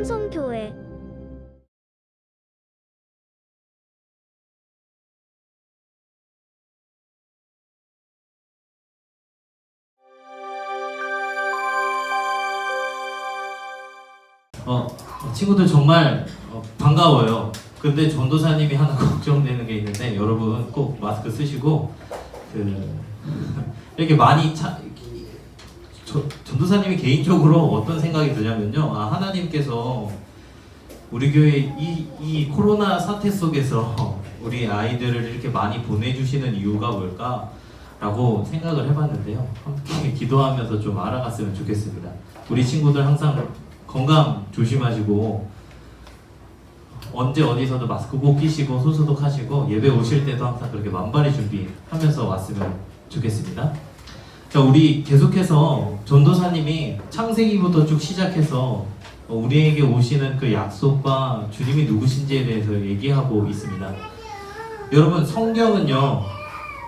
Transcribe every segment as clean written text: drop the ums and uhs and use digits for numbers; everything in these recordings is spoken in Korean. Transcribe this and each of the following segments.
삼성교회 친구들 정말 반가워요. 근데 전도사님이 하나 걱정되는 게 있는데, 여러분 꼭 마스크 쓰시고 이렇게 많이 전도사님이 개인적으로 어떤 생각이 드냐면요, 하나님께서 우리 교회 이 코로나 사태 속에서 우리 아이들을 이렇게 많이 보내주시는 이유가 뭘까라고 생각을 해봤는데요. 함께 기도하면서 좀 알아갔으면 좋겠습니다. 우리 친구들 항상 건강 조심하시고, 언제 어디서도 마스크 꼭 끼시고 손소독하시고, 예배 오실 때도 항상 그렇게 만발의 준비하면서 왔으면 좋겠습니다. 자, 우리 계속해서 전도사님이 창세기부터 쭉 시작해서 우리에게 오시는 그 약속과 주님이 누구신지에 대해서 얘기하고 있습니다. 여러분, 성경은요,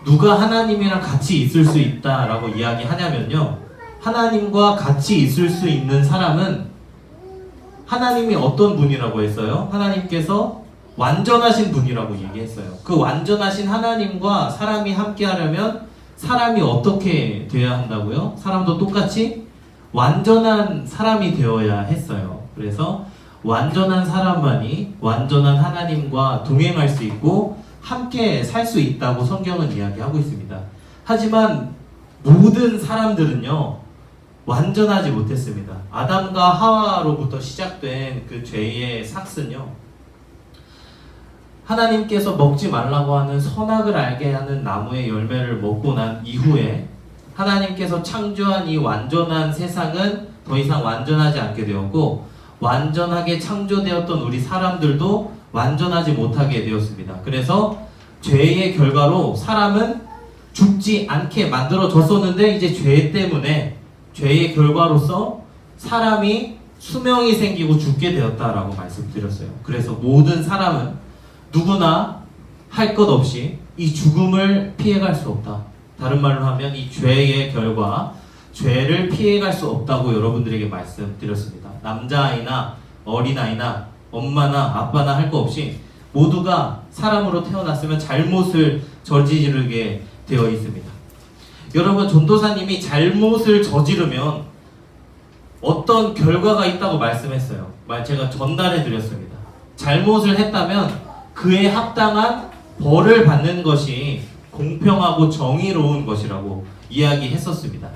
누가 하나님이랑 같이 있을 수 있다라고 이야기하냐면요, 하나님과 같이 있을 수 있는 사람은 하나님이 어떤 분이라고 했어요? 하나님께서 완전하신 분이라고 얘기했어요. 그 완전하신 하나님과 사람이 함께 하려면 사람이 어떻게 되어야 한다고요? 사람도 똑같이 완전한 사람이 되어야 했어요. 그래서 완전한 사람만이 완전한 하나님과 동행할 수 있고 함께 살 수 있다고 성경은 이야기하고 있습니다. 하지만 모든 사람들은요, 완전하지 못했습니다. 아담과 하와로부터 시작된 그 죄의 삭은요, 하나님께서 먹지 말라고 하는 선악을 알게 하는 나무의 열매를 먹고 난 이후에 하나님께서 창조한 이 완전한 세상은 더 이상 완전하지 않게 되었고, 완전하게 창조되었던 우리 사람들도 완전하지 못하게 되었습니다. 그래서 죄의 결과로 사람은 죽지 않게 만들어졌었는데, 이제 죄 때문에, 죄의 결과로서 사람이 수명이 생기고 죽게 되었다라고 말씀드렸어요. 그래서 모든 사람은 누구나 할 것 없이 이 죽음을 피해갈 수 없다. 다른 말로 하면 이 죄의 결과, 죄를 피해갈 수 없다고 여러분들에게 말씀드렸습니다. 남자아이나 어린아이나 엄마나 아빠나 할 거 없이 모두가 사람으로 태어났으면 잘못을 저지르게 되어 있습니다. 여러분, 전도사님이 잘못을 저지르면 어떤 결과가 있다고 말씀했어요. 제가 전달해 드렸습니다. 잘못을 했다면 그에 합당한 벌을 받는 것이 공평하고 정의로운 것이라고 이야기했었습니다.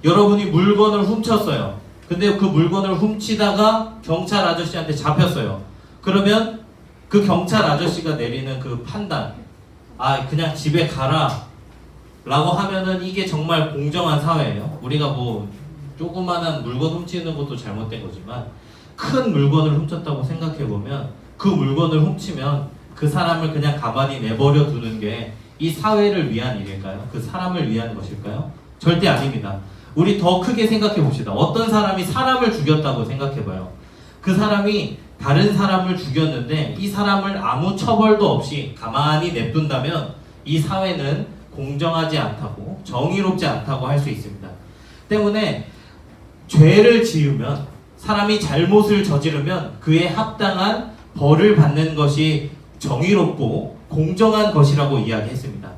여러분이 물건을 훔쳤어요. 근데 그 물건을 훔치다가 경찰 아저씨한테 잡혔어요. 그러면 그 경찰 아저씨가 내리는 그 판단, 그냥 집에 가라 라고 하면은 이게 정말 공정한 사회예요. 우리가 뭐 조그만한 물건 훔치는 것도 잘못된 거지만 큰 물건을 훔쳤다고 생각해보면, 그 물건을 훔치면 그 사람을 그냥 가만히 내버려 두는 게 이 사회를 위한 일일까요? 그 사람을 위한 것일까요? 절대 아닙니다. 우리 더 크게 생각해 봅시다. 어떤 사람이 사람을 죽였다고 생각해봐요. 그 사람이 다른 사람을 죽였는데 이 사람을 아무 처벌도 없이 가만히 냅둔다면 이 사회는 공정하지 않다고, 정의롭지 않다고 할 수 있습니다. 때문에 죄를 지으면, 사람이 잘못을 저지르면 그에 합당한 벌을 받는 것이 정의롭고 공정한 것이라고 이야기했습니다.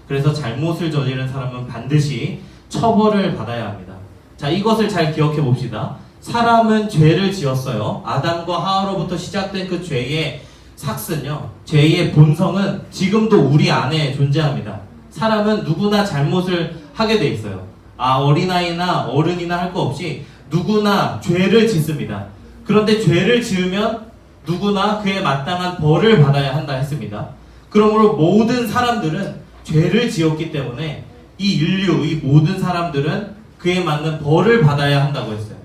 그래서 잘못을 저지른 사람은 반드시 처벌을 받아야 합니다. 자, 이것을 잘 기억해 봅시다. 사람은 죄를 지었어요. 아담과 하와로부터 시작된 그 죄의 삭은요, 죄의 본성은 지금도 우리 안에 존재합니다. 사람은 누구나 잘못을 하게 돼 있어요. 어린아이나 어른이나 할 거 없이 누구나 죄를 짓습니다. 그런데 죄를 지으면 누구나 그에 마땅한 벌을 받아야 한다 했습니다. 그러므로 모든 사람들은 죄를 지었기 때문에 이 인류, 이 모든 사람들은 그에 맞는 벌을 받아야 한다고 했어요.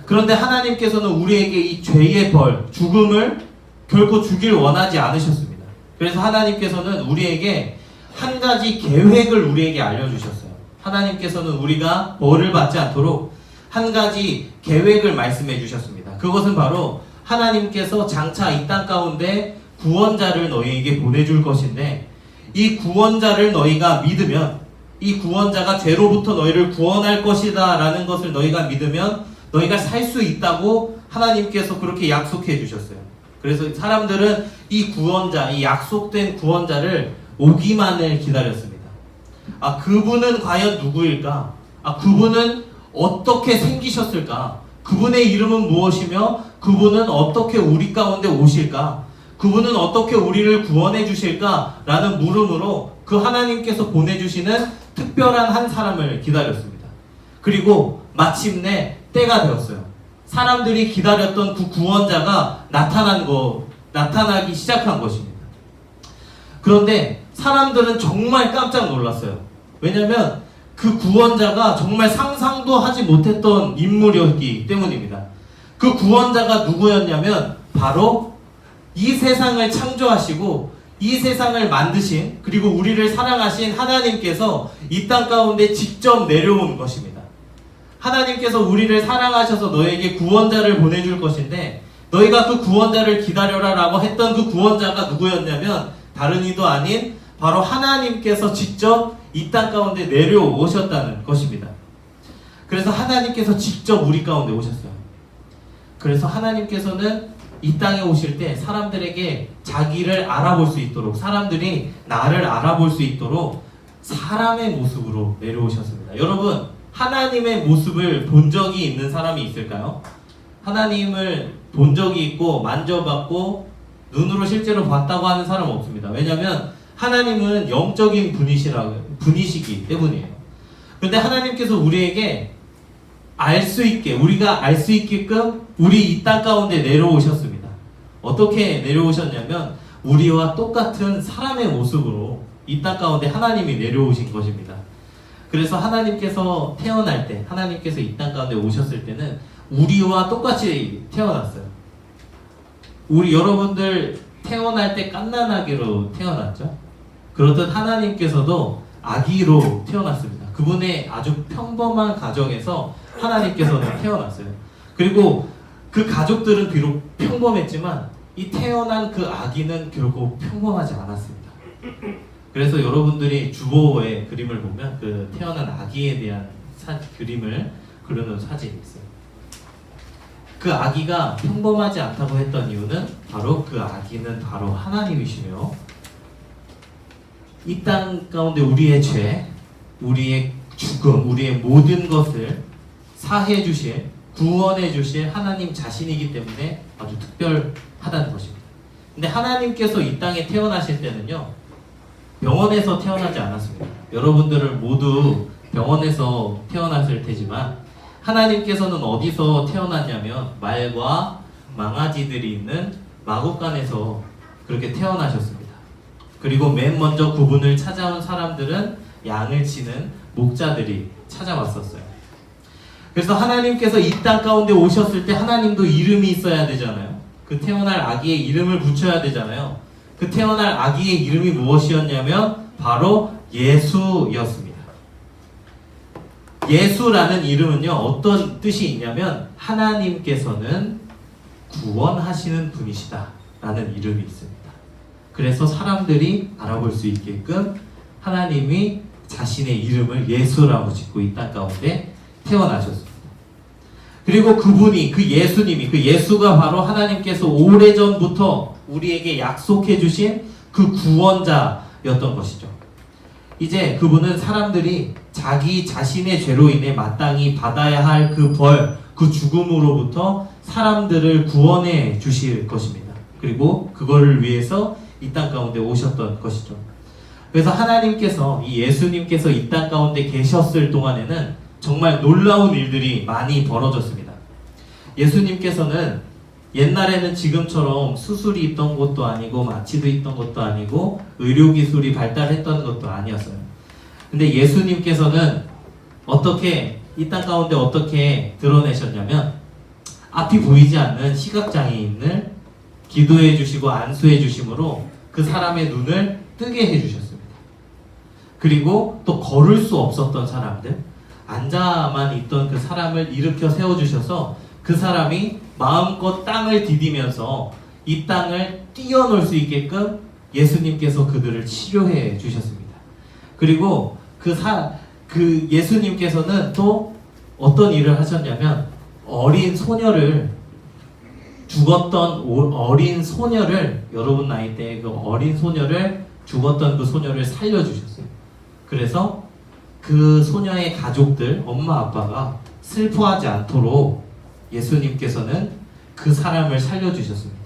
그런데 하나님께서는 우리에게 이 죄의 벌, 죽음을 결코 주길 원하지 않으셨습니다. 그래서 하나님께서는 우리에게 한 가지 계획을 우리에게 알려주셨어요. 하나님께서는 우리가 벌을 받지 않도록 한 가지 계획을 말씀해 주셨습니다. 그것은 바로 하나님께서 장차 이 땅 가운데 구원자를 너희에게 보내줄 것인데, 이 구원자를 너희가 믿으면, 이 구원자가 죄로부터 너희를 구원할 것이다 라는 것을 너희가 믿으면 너희가 살 수 있다고 하나님께서 그렇게 약속해 주셨어요. 그래서 사람들은 이 구원자, 이 약속된 구원자를 오기만을 기다렸습니다. 그분은 과연 누구일까? 그분은 어떻게 생기셨을까? 그분의 이름은 무엇이며 그분은 어떻게 우리 가운데 오실까? 그분은 어떻게 우리를 구원해 주실까? 라는 물음으로 그 하나님께서 보내주시는 특별한 한 사람을 기다렸습니다. 그리고 마침내 때가 되었어요. 사람들이 기다렸던 그 구원자가 나타나기 시작한 것입니다. 그런데 사람들은 정말 깜짝 놀랐어요. 왜냐하면 그 구원자가 정말 상상도 하지 못했던 인물이었기 때문입니다. 그 구원자가 누구였냐면 바로 이 세상을 창조하시고 이 세상을 만드신, 그리고 우리를 사랑하신 하나님께서 이 땅 가운데 직접 내려온 것입니다. 하나님께서 우리를 사랑하셔서 너에게 구원자를 보내줄 것인데 너희가 그 구원자를 기다려라 라고 했던 그 구원자가 누구였냐면 다른 이도 아닌 바로 하나님께서 직접 이 땅 가운데 내려오셨다는 것입니다. 그래서 하나님께서 직접 우리 가운데 오셨어요. 그래서 하나님께서는 이 땅에 오실 때 사람들에게 자기를 알아볼 수 있도록, 사람들이 나를 알아볼 수 있도록 사람의 모습으로 내려오셨습니다. 여러분, 하나님의 모습을 본 적이 있는 사람이 있을까요? 하나님을 본 적이 있고 만져봤고 눈으로 실제로 봤다고 하는 사람은 없습니다. 왜냐하면 하나님은 영적인 분이시기 때문이에요. 그런데 하나님께서 우리에게 우리가 알 수 있게끔 우리 이 땅 가운데 내려오셨습니다. 어떻게 내려오셨냐면 우리와 똑같은 사람의 모습으로 이 땅 가운데 하나님이 내려오신 것입니다. 그래서 하나님께서 태어날 때, 하나님께서 이 땅 가운데 오셨을 때는 우리와 똑같이 태어났어요. 여러분들 태어날 때 갓난아기로 태어났죠? 그렇듯 하나님께서도 아기로 태어났습니다. 그분의 아주 평범한 가정에서 하나님께서는 태어났어요. 그리고 그 가족들은 비록 평범했지만 이 태어난 그 아기는 결국 평범하지 않았습니다. 그래서 여러분들이 주보의 그림을 보면 그 태어난 아기에 대한 그림을 그려놓은 사진이 있어요. 그 아기가 평범하지 않다고 했던 이유는 바로 그 아기는 바로 하나님이시며 이 땅 가운데 우리의 죄, 우리의 죽음, 우리의 모든 것을 사해 주실, 구원해 주실 하나님 자신이기 때문에 아주 특별하다는 것입니다. 근데 하나님께서 이 땅에 태어나실 때는요, 병원에서 태어나지 않았습니다. 여러분들을 모두 병원에서 태어났을 테지만 하나님께서는 어디서 태어났냐면 말과 망아지들이 있는 마구간에서 그렇게 태어나셨습니다. 그리고 맨 먼저 그분을 찾아온 사람들은 양을 치는 목자들이 찾아왔었어요. 그래서 하나님께서 이 땅 가운데 오셨을 때 하나님도 이름이 있어야 되잖아요. 그 태어날 아기의 이름을 붙여야 되잖아요. 그 태어날 아기의 이름이 무엇이었냐면 바로 예수였습니다. 예수라는 이름은요, 어떤 뜻이 있냐면 하나님께서는 구원하시는 분이시다 라는 이름이 있습니다. 그래서 사람들이 알아볼 수 있게끔 하나님이 자신의 이름을 예수라고 짓고 이 땅 가운데 태어나셨습니다. 그리고 그분이, 그 예수님이, 그 예수가 바로 하나님께서 오래전부터 우리에게 약속해 주신 그 구원자였던 것이죠. 이제 그분은 사람들이 자기 자신의 죄로 인해 마땅히 받아야 할 그 벌, 그 죽음으로부터 사람들을 구원해 주실 것입니다. 그리고 그거를 위해서 이 땅 가운데 오셨던 것이죠. 그래서 하나님께서, 이 예수님께서 이 땅 가운데 계셨을 동안에는 정말 놀라운 일들이 많이 벌어졌습니다. 예수님께서는 옛날에는 지금처럼 수술이 있던 것도 아니고 마취도 있던 것도 아니고 의료기술이 발달했던 것도 아니었어요. 근데 예수님께서는 이 땅 가운데 어떻게 드러내셨냐면 앞이 보이지 않는 시각장애인을 기도해 주시고 안수해 주심으로 그 사람의 눈을 뜨게 해 주셨습니다. 그리고 또 걸을 수 없었던 사람들, 앉아만 있던 그 사람을 일으켜 세워주셔서 그 사람이 마음껏 땅을 디디면서 이 땅을 뛰어놀 수 있게끔 예수님께서 그들을 치료해 주셨습니다. 그리고 그 예수님께서는 또 어떤 일을 하셨냐면 어린 소녀를 죽었던 어린 소녀를 여러분 나이 때 그 어린 소녀를 죽었던 그 소녀를 살려주셨어요. 그래서 그 소녀의 가족들 엄마 아빠가 슬퍼하지 않도록 예수님께서는 그 사람을 살려주셨습니다.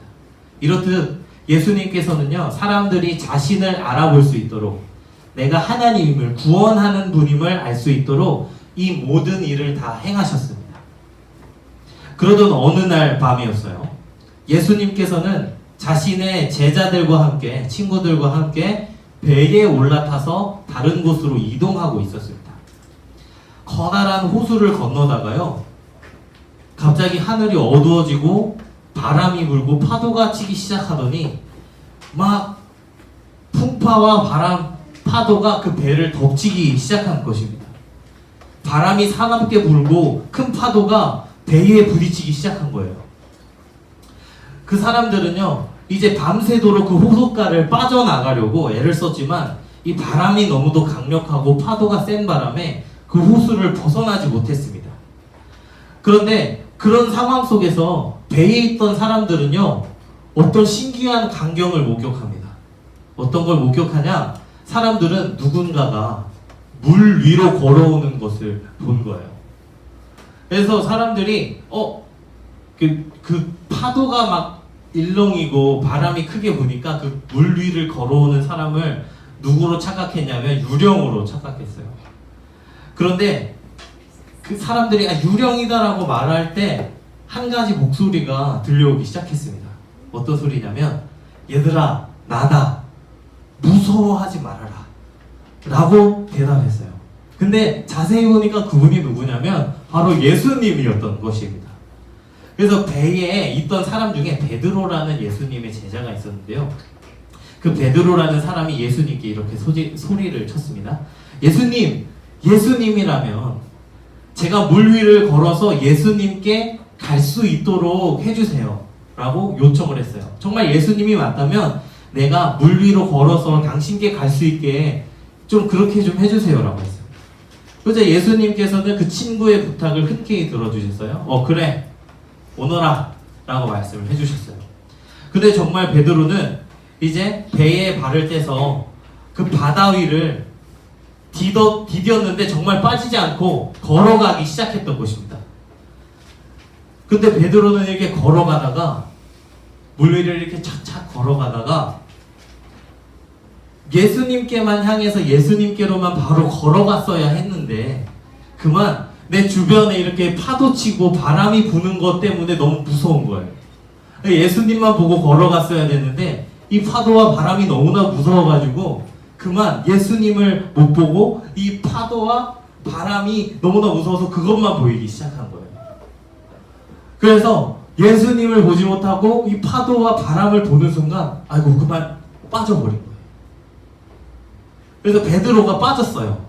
이렇듯 예수님께서는요 사람들이 자신을 알아볼 수 있도록 내가 하나님을 구원하는 분임을 알 수 있도록 이 모든 일을 다 행하셨습니다. 그러던 어느 날 밤이었어요. 예수님께서는 자신의 제자들과 함께 친구들과 함께 배에 올라타서 다른 곳으로 이동하고 있었습니다. 커다란 호수를 건너다가요 갑자기 하늘이 어두워지고 바람이 불고 파도가 치기 시작하더니 막 풍파와 바람, 파도가 그 배를 덮치기 시작한 것입니다. 바람이 사납게 불고 큰 파도가 배에 부딪히기 시작한 거예요. 그 사람들은요 이제 밤새도록 그 호숫가를 빠져나가려고 애를 썼지만 이 바람이 너무도 강력하고 파도가 센 바람에 그 호수를 벗어나지 못했습니다. 그런데 그런 상황 속에서 배에 있던 사람들은요 어떤 신기한 광경을 목격합니다. 어떤 걸 목격하냐? 사람들은 누군가가 물 위로 걸어오는 것을 본 거예요. 그래서 사람들이 그 파도가 막 일렁이고 바람이 크게 부니까 그 물 위를 걸어오는 사람을 누구로 착각했냐면 유령으로 착각했어요. 그런데 그 사람들이 유령이다라고 말할 때 한 가지 목소리가 들려오기 시작했습니다. 어떤 소리냐면 얘들아 나다 무서워하지 말아라 라고 대답했어요. 근데 자세히 보니까 그분이 누구냐면 바로 예수님이었던 것입니다. 그래서 배에 있던 사람 중에 베드로라는 예수님의 제자가 있었는데요. 그 베드로라는 사람이 예수님께 이렇게 소리를 쳤습니다. 예수님이라면 제가 물 위를 걸어서 예수님께 갈 수 있도록 해주세요 라고 요청을 했어요. 정말 예수님이 맞다면 내가 물 위로 걸어서 당신께 갈 수 있게 좀 그렇게 좀 해주세요 라고 했어요. 그래서 예수님께서는 그 친구의 부탁을 흔쾌히 들어주셨어요. 그래 오너라 라고 말씀을 해주셨어요. 근데 정말 베드로는 이제 배에 발을 떼서 그 바다 위를 디뎠는데 정말 빠지지 않고 걸어가기 시작했던 것입니다. 근데 베드로는 이렇게 걸어가다가 물 위를 이렇게 착착 걸어가다가 예수님께만 향해서 예수님께로만 바로 걸어갔어야 했는데 그만 내 주변에 이렇게 파도치고 바람이 부는 것 때문에 너무 무서운 거예요. 예수님만 보고 걸어갔어야 됐는데 이 파도와 바람이 너무나 무서워가지고 그만 예수님을 못 보고 이 파도와 바람이 너무나 무서워서 그것만 보이기 시작한 거예요. 그래서 예수님을 보지 못하고 이 파도와 바람을 보는 순간 그만 빠져버린 거예요. 그래서 베드로가 빠졌어요.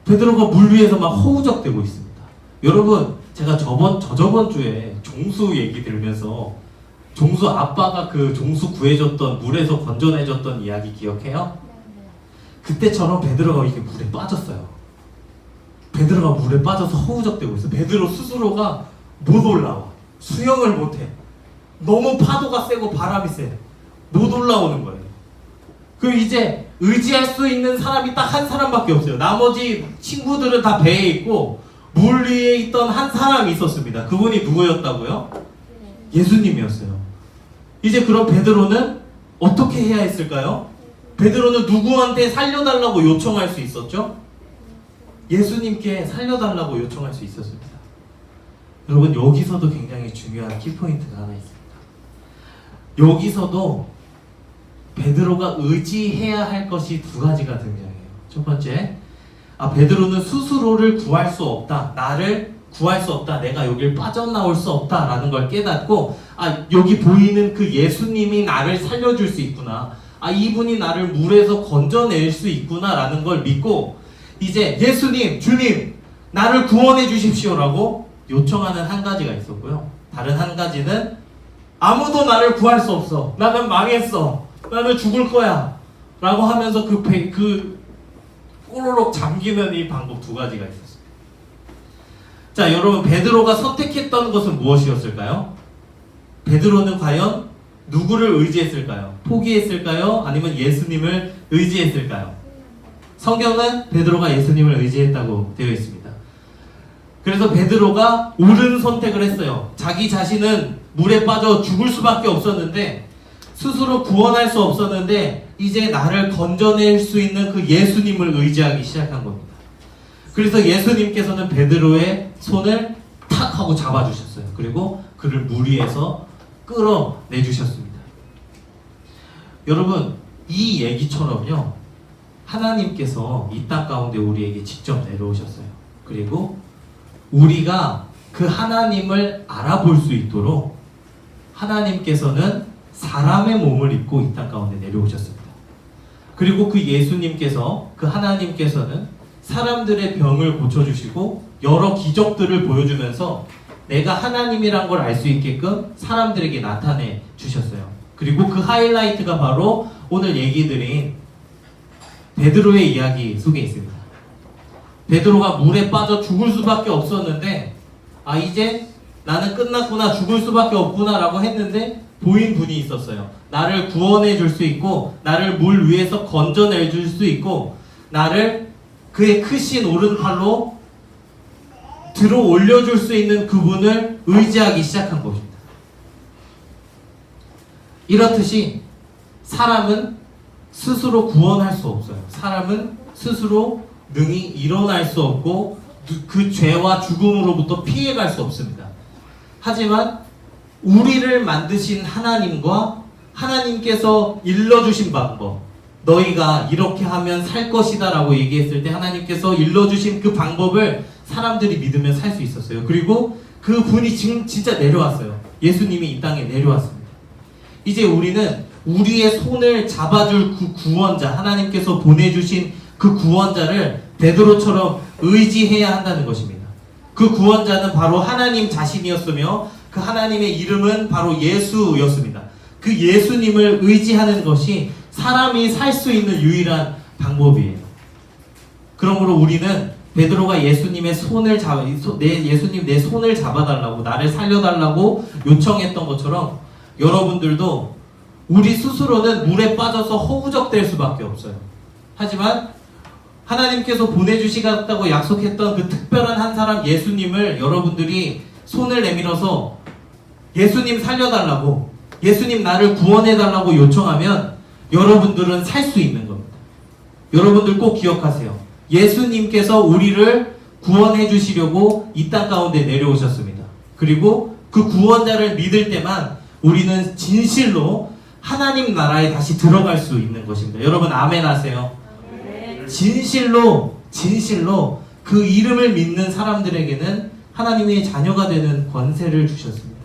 베드로가 물 위에서 막 허우적대고 있습니다. 여러분 제가 저저번 주에 종수 얘기 들으면서 종수 아빠가 그 종수 구해줬던 물에서 건져내줬던 이야기 기억해요? 그때처럼 베드로가 이렇게 물에 빠졌어요. 베드로가 물에 빠져서 허우적대고 있어요. 베드로 스스로가 못 올라와. 수영을 못해. 너무 파도가 세고 바람이 세. 못 올라오는 거예요. 그 이제 의지할 수 있는 사람이 딱 한 사람밖에 없어요. 나머지 친구들은 다 배에 있고 물 위에 있던 한 사람이 있었습니다. 그분이 누구였다고요? 예수님이었어요. 이제 그럼 베드로는 어떻게 해야 했을까요? 베드로는 누구한테 살려달라고 요청할 수 있었죠? 예수님께 살려달라고 요청할 수 있었습니다. 여러분 여기서도 굉장히 중요한 키포인트가 하나 있습니다. 여기서도 베드로가 의지해야 할 것이 두 가지가 등장해요. 첫 번째, 베드로는 스스로를 구할 수 없다. 나를 구할 수 없다. 내가 여길 빠져나올 수 없다. 라는 걸 깨닫고 여기 보이는 그 예수님이 나를 살려줄 수 있구나. 이분이 나를 물에서 건져낼 수 있구나. 라는 걸 믿고 이제 예수님, 주님, 나를 구원해 주십시오. 라고 요청하는 한 가지가 있었고요. 다른 한 가지는 아무도 나를 구할 수 없어. 나는 망했어. 나는 죽을 거야. 라고 하면서 꼬로록 잠기는 이 방법 두 가지가 있었어요. 자, 여러분, 베드로가 선택했던 것은 무엇이었을까요? 베드로는 과연 누구를 의지했을까요? 포기했을까요? 아니면 예수님을 의지했을까요? 성경은 베드로가 예수님을 의지했다고 되어 있습니다. 그래서 베드로가 옳은 선택을 했어요. 자기 자신은 물에 빠져 죽을 수밖에 없었는데, 스스로 구원할 수 없었는데, 이제 나를 건져낼 수 있는 그 예수님을 의지하기 시작한 겁니다. 그래서 예수님께서는 베드로의 손을 탁 하고 잡아주셨어요. 그리고 그를 물 위에서 끌어내주셨습니다. 여러분, 이 얘기처럼요, 하나님께서 이 땅 가운데 우리에게 직접 내려오셨어요. 그리고 우리가 그 하나님을 알아볼 수 있도록 하나님께서는 사람의 몸을 입고 이 땅 가운데 내려오셨습니다. 그리고 그 예수님께서, 그 하나님께서는 사람들의 병을 고쳐주시고 여러 기적들을 보여주면서 내가 하나님이란 걸 알 수 있게끔 사람들에게 나타내 주셨어요. 그리고 그 하이라이트가 바로 오늘 얘기 드린 베드로의 이야기 속에 있습니다. 베드로가 물에 빠져 죽을 수밖에 없었는데, 아, 이제 나는 끝났구나, 죽을 수밖에 없구나 라고 했는데 보인 분이 있었어요. 나를 구원해 줄 수 있고, 나를 물 위에서 건져내 줄 수 있고, 나를 그의 크신 오른팔로 들어 올려줄 수 있는 그분을 의지하기 시작한 것입니다. 이렇듯이 사람은 스스로 구원할 수 없어요. 사람은 스스로 능히 일어날 수 없고 그 죄와 죽음으로부터 피해갈 수 없습니다. 하지만 우리를 만드신 하나님과 하나님께서 일러주신 방법, 너희가 이렇게 하면 살 것이다 라고 얘기했을 때 하나님께서 일러주신 그 방법을 사람들이 믿으면 살 수 있었어요. 그리고 그 분이 지금 진짜 내려왔어요. 예수님이 이 땅에 내려왔습니다. 이제 우리는 우리의 손을 잡아줄 그 구원자, 하나님께서 보내주신 그 구원자를 베드로처럼 의지해야 한다는 것입니다. 그 구원자는 바로 하나님 자신이었으며 그 하나님의 이름은 바로 예수였습니다. 그 예수님을 의지하는 것이 사람이 살 수 있는 유일한 방법이에요. 그러므로 우리는 베드로가 예수님의 손을 예수님 내 손을 잡아달라고, 나를 살려달라고 요청했던 것처럼 여러분들도 우리 스스로는 물에 빠져서 허우적될 수밖에 없어요. 하지만 하나님께서 보내주시겠다고 약속했던 그 특별한 한 사람 예수님을 여러분들이 손을 내밀어서 예수님 살려달라고, 예수님 나를 구원해달라고 요청하면 여러분들은 살 수 있는 겁니다. 여러분들 꼭 기억하세요. 예수님께서 우리를 구원해 주시려고 이 땅 가운데 내려오셨습니다. 그리고 그 구원자를 믿을 때만 우리는 진실로 하나님 나라에 다시 들어갈 수 있는 것입니다. 여러분 아멘 하세요. 진실로 그 이름을 믿는 사람들에게는 하나님의 자녀가 되는 권세를 주셨습니다.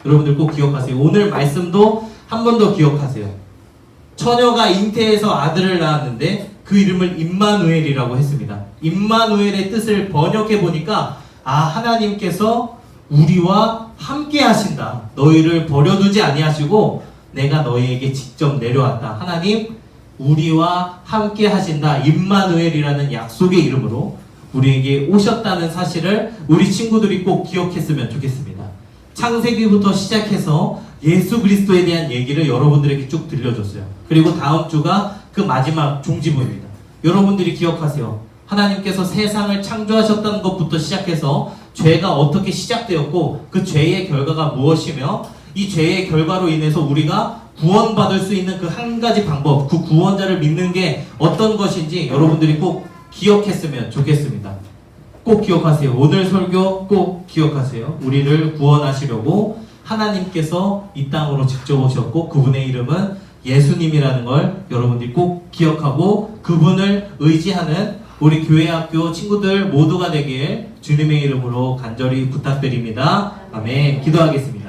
여러분들 꼭 기억하세요. 오늘 말씀도 한 번 더 기억하세요. 처녀가 잉태해서 아들을 낳았는데 그 이름을 임마누엘이라고 했습니다. 임마누엘의 뜻을 번역해 보니까, 아, 하나님께서 우리와 함께 하신다. 너희를 버려두지 아니하시고 내가 너희에게 직접 내려왔다. 하나님 우리와 함께 하신다. 임마누엘이라는 약속의 이름으로 우리에게 오셨다는 사실을 우리 친구들이 꼭 기억했으면 좋겠습니다. 창세기부터 시작해서 예수 그리스도에 대한 얘기를 여러분들에게 쭉 들려줬어요. 그리고 다음 주가 그 마지막 종지부입니다. 여러분들이 기억하세요. 하나님께서 세상을 창조하셨다는 것부터 시작해서 죄가 어떻게 시작되었고 그 죄의 결과가 무엇이며 이 죄의 결과로 인해서 우리가 구원받을 수 있는 그 한 가지 방법, 그 구원자를 믿는 게 어떤 것인지 여러분들이 꼭 기억했으면 좋겠습니다. 꼭 기억하세요. 오늘 설교 꼭 기억하세요. 우리를 구원하시려고 하나님께서 이 땅으로 직접 오셨고 그분의 이름은 예수님이라는 걸 여러분들이 꼭 기억하고 그분을 의지하는 우리 교회학교 친구들 모두가 되길 주님의 이름으로 간절히 부탁드립니다. 아멘. 기도하겠습니다.